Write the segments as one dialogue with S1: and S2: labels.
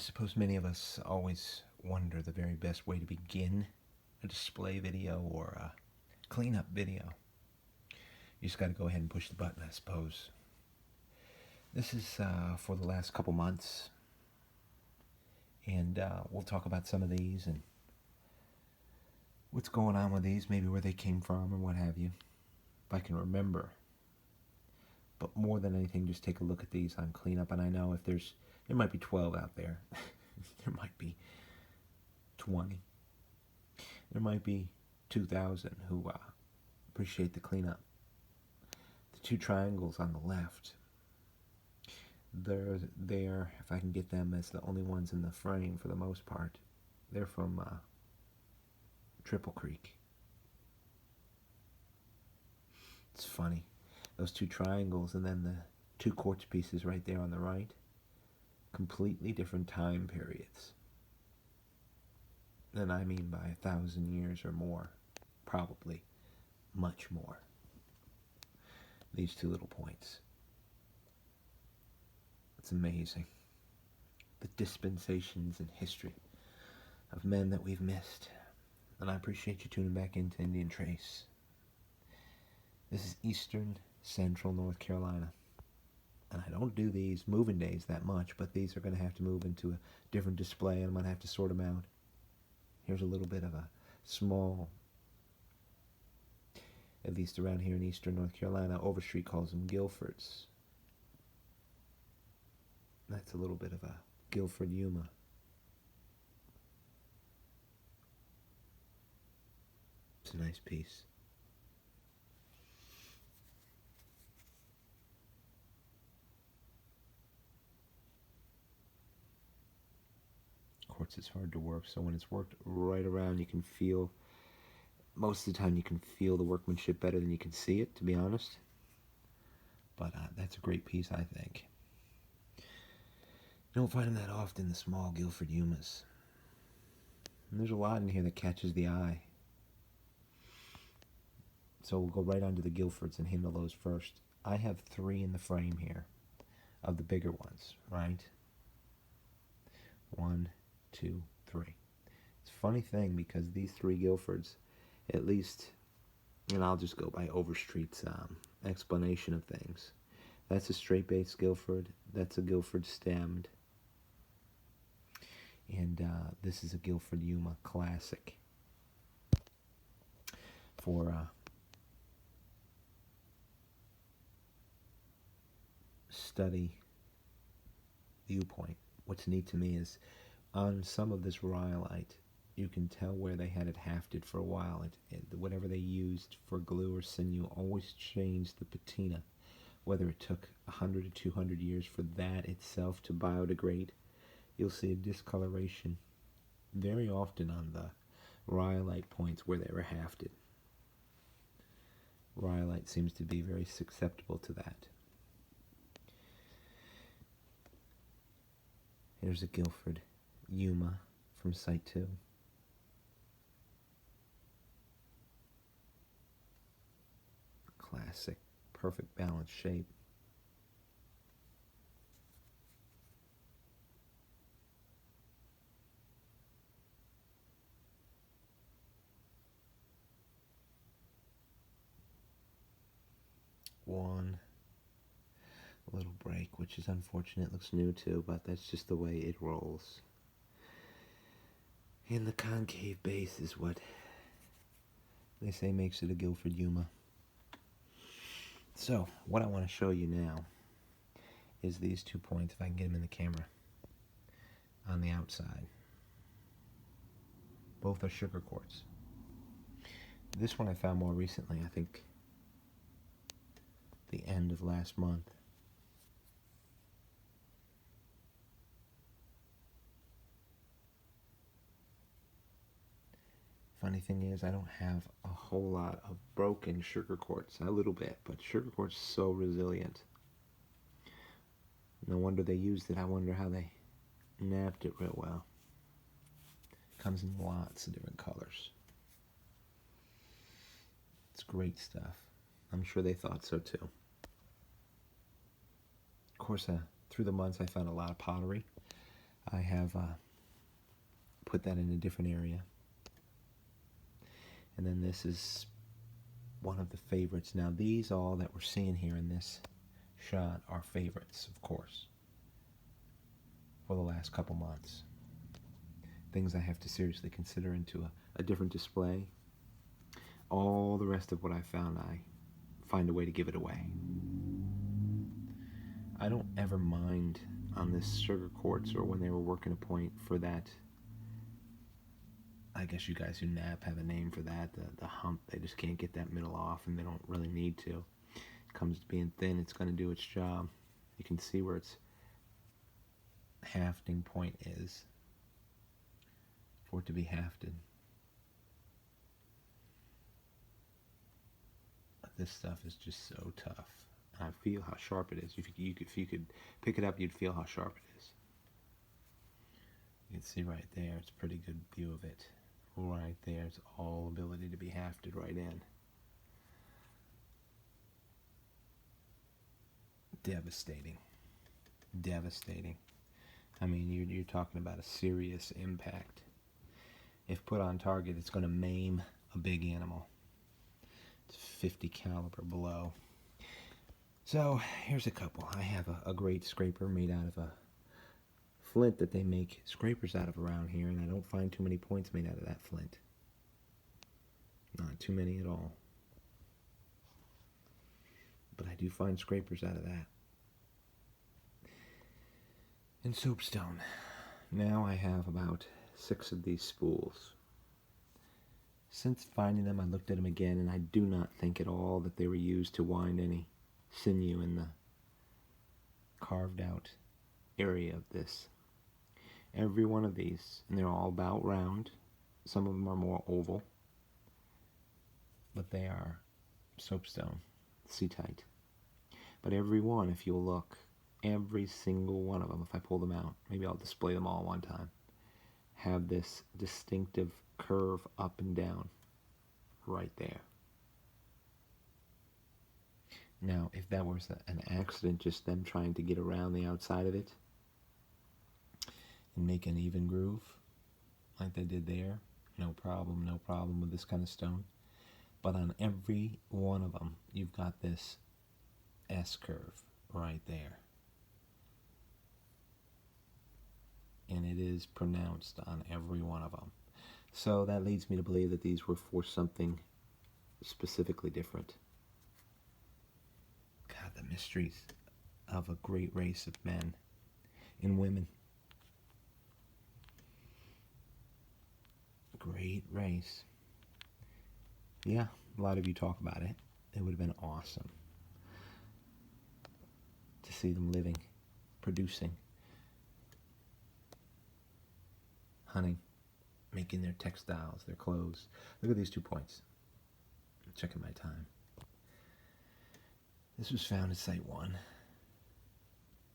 S1: suppose many of us always wonder the very best way to begin a display video or a cleanup video. You just got to go ahead and push the button, I suppose. This is for the last couple months, and we'll talk about some of these and what's going on with these, maybe where they came from or what have you, if I can remember. But more than anything, just take a look at these on cleanup, and I know if there might be 12 out there. There might be 20. There might be 2,000 who appreciate the cleanup. The two triangles on the left, they're there, if I can get them as the only ones in the frame for the most part. They're from Triple Creek. It's funny. Those two triangles and then the two quartz pieces right there on the right. Completely different time periods. And I mean by 1,000 years or more. Probably much more. These two little points. It's amazing. The dispensations in history of men that we've missed. And I appreciate you tuning back into Indian Trace. This is Eastern Central North Carolina. And I don't do these moving days that much, but these are going to have to move into a different display, and I'm going to have to sort them out. Here's a little bit of a small, at least around here in Eastern North Carolina, Overstreet calls them Guilfords. That's a little bit of a Guilford Yuma. It's a nice piece. Quartz is hard to work, so when it's worked right around, you can feel, most of the time you can feel the workmanship better than you can see it, to be honest. But that's a great piece, I think. You don't find them that often, the small Guilford Yumas. And there's a lot in here that catches the eye. So we'll go right on to the Guilfords and handle those first. I have 3 in the frame here of the bigger ones, right? 1, 2, 3. It's a funny thing because these 3 Guilfords, at least, and I'll just go by Overstreet's explanation of things. That's a straight base Guilford. That's a Guilford stemmed. And this is a Guilford Yuma Classic for study viewpoint. What's neat to me is on some of this rhyolite, you can tell where they had it hafted for a while. Whatever they used for glue or sinew always changed the patina. Whether it took 100 or 200 years for that itself to biodegrade, you'll see a discoloration very often on the rhyolite points where they were hafted. Rhyolite seems to be very susceptible to that. Here's a Guilford Yuma from Site 2. Classic, perfect balanced shape. One little break, which is unfortunate. It looks new too, but that's just the way it rolls. And the concave base is what they say makes it a Guilford Yuma. So, what I want to show you now is these 2 points, if I can get them in the camera, on the outside. Both are sugar quartz. This one I found more recently, I think the end of last month. Funny thing is, I don't have a whole lot of broken sugar quartz. A little bit, but sugar quartz is so resilient. No wonder they used it. I wonder how they napped it real well. Comes in lots of different colors. It's great stuff. I'm sure they thought so too. Of course, through the months I found a lot of pottery. I have put that in a different area. And then this is one of the favorites. Now these all that we're seeing here in this shot are favorites, of course, for the last couple months. Things I have to seriously consider into a different display. All the rest of what I found, I find a way to give it away. I don't ever mind on this sugar quartz, or when they were working a point for that, I guess you guys who nap have a name for that, the hump. They just can't get that middle off, and they don't really need to. It comes to being thin, it's going to do its job. You can see where its hafting point is for it to be hafted. But this stuff is just so tough. I feel how sharp it is. If you could pick it up, you'd feel how sharp it is. You can see right there, it's a pretty good view of it. Right there, it's all ability to be hafted right in. Devastating. Devastating. I mean, you're talking about a serious impact. If put on target, it's going to maim a big animal. It's 50 caliber below. So here's a couple. I have a great scraper made out of a flint that they make scrapers out of around here, and I don't find too many points made out of that flint. Not too many at all. But I do find scrapers out of that. And soapstone. Now I have about 6 of these spools. Since finding them, I looked at them again, and I do not think at all that they were used to wind any sinew in the carved out area of this. Every one of these, and they're all about round. Some of them are more oval, but they are soapstone, C-tight. But every one, if you'll look, every single one of them, if I pull them out, maybe I'll display them all one time, have this distinctive curve up and down right there. Now, if that was an accident, just them trying to get around the outside of it and make an even groove like they did there, no problem with this kind of stone. But on every one of them, you've got this S-curve right there. And it is pronounced on every one of them. So that leads me to believe that these were for something specifically different. God, the mysteries of a great race of men and women. Great race. Yeah, a lot of you talk about it. It would have been awesome to see them living, producing, hunting, making their textiles, their clothes. Look at these 2 points. I'm checking my time. This was found at Site 1.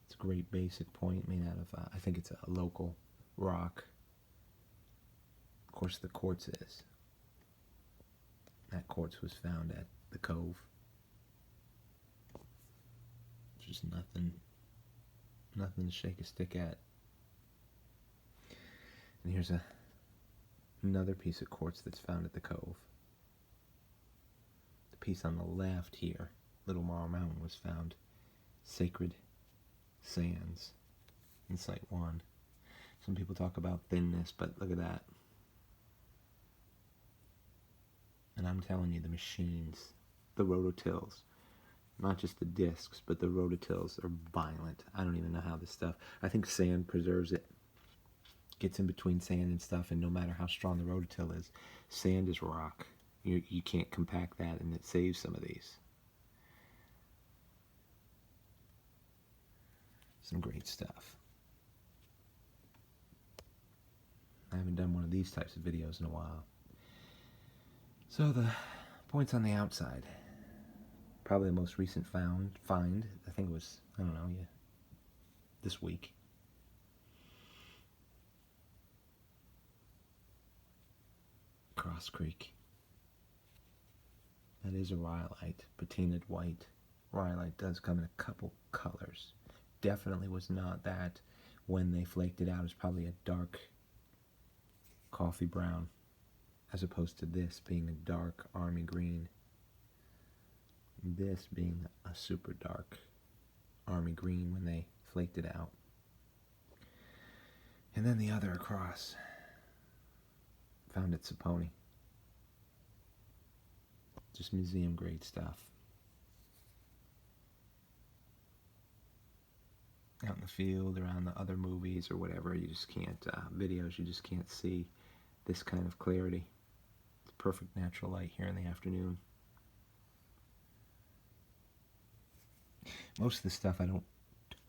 S1: It's a great basic point made out of, I think it's a local rock. Of course, the quartz is. That quartz was found at the cove. Just nothing to shake a stick at. And here's another piece of quartz that's found at the cove. The piece on the left here, Little Morrow Mountain, was found Sacred Sands in Site 1. Some people talk about thinness, but look at that. And I'm telling you, the machines, the rototills, not just the discs, but the rototills are violent. I don't even know how this stuff, I think sand preserves it. Gets in between sand and stuff, and no matter how strong the rototill is, sand is rock. You can't compact that, and it saves some of these. Some great stuff. I haven't done one of these types of videos in a while. So the points on the outside. Probably the most recent find. I think it was, I don't know, this week. Cross Creek. That is a rhyolite, patinaed white. Rhyolite does come in a couple colors. Definitely was not that when they flaked it out is probably a dark coffee brown, as opposed to this being a dark army green. This being a super dark army green when they flaked it out. And then the other across, found at Saponi. Just museum grade stuff. Out in the field, around the other movies or whatever, you just can't, videos, you just can't see this kind of clarity. It's perfect natural light here in the afternoon. Most of the stuff I don't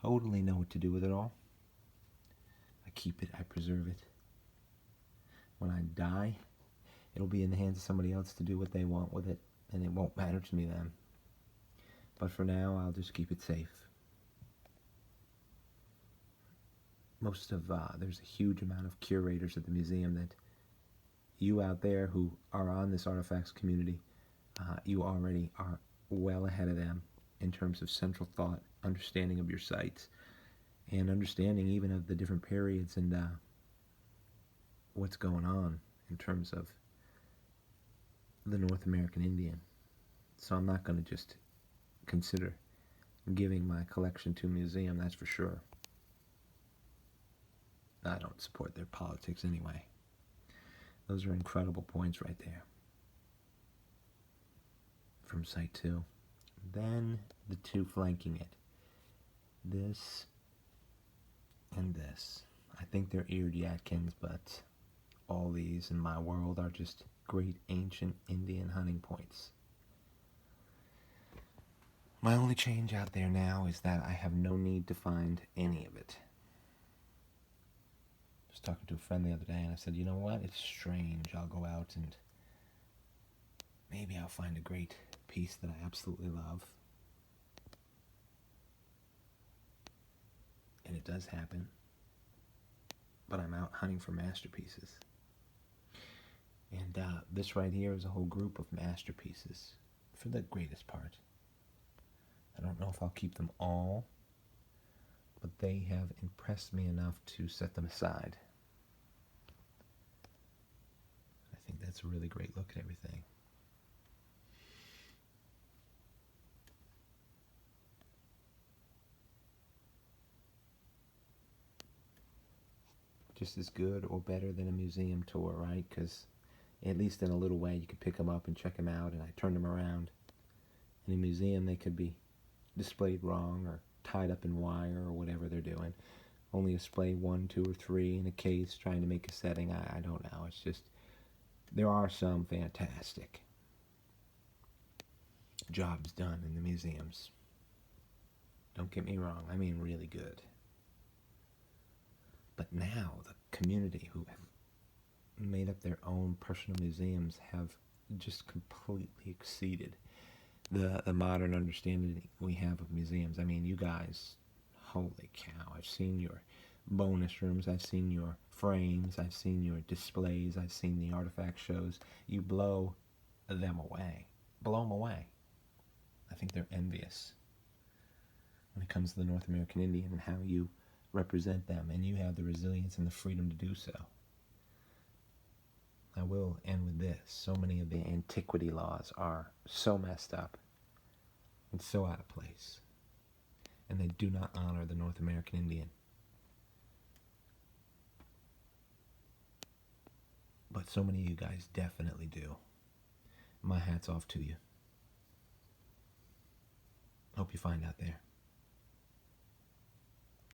S1: totally know what to do with it all. I keep it, I preserve it. When I die, it'll be in the hands of somebody else to do what they want with it, and it won't matter to me then. But for now, I'll just keep it safe. There's a huge amount of curators at the museum that you out there who are on this artifacts community, you already are well ahead of them in terms of central thought, understanding of your sites, and understanding even of the different periods and what's going on in terms of the North American Indian. So I'm not going to just consider giving my collection to a museum, that's for sure. I don't support their politics anyway. Those are incredible points right there. From Site 2. Then the two flanking it. This and this. I think they're eared Yatkins, but all these in my world are just great ancient Indian hunting points. My only change out there now is that I have no need to find any of it. I was talking to a friend the other day and I said, you know what, it's strange. I'll go out and maybe I'll find a great piece that I absolutely love. And it does happen. But I'm out hunting for masterpieces. And this right here is a whole group of masterpieces, for the greatest part. I don't know if I'll keep them all, but they have impressed me enough to set them aside. I think that's a really great look at everything. Just as good or better than a museum tour, right? Because at least in a little way you could pick them up and check them out, and I turned them around. In a museum they could be displayed wrong or tied up in wire or whatever they're doing. Only display 1, 2, or 3 in a case trying to make a setting. I don't know. It's just, there are some fantastic jobs done in the museums. Don't get me wrong. I mean really good. But now the community who have made up their own personal museums have just completely exceeded the modern understanding we have of museums. I mean, you guys, holy cow, I've seen your bonus rooms, I've seen your frames, I've seen your displays, I've seen the artifact shows. You blow them away. Blow them away. I think they're envious when it comes to the North American Indian and how you represent them, and you have the resilience and the freedom to do so. I will end with this. So many of the antiquity laws are so messed up and so out of place, and they do not honor the North American Indian. But so many of you guys definitely do. My hat's off to you. Hope you find out there.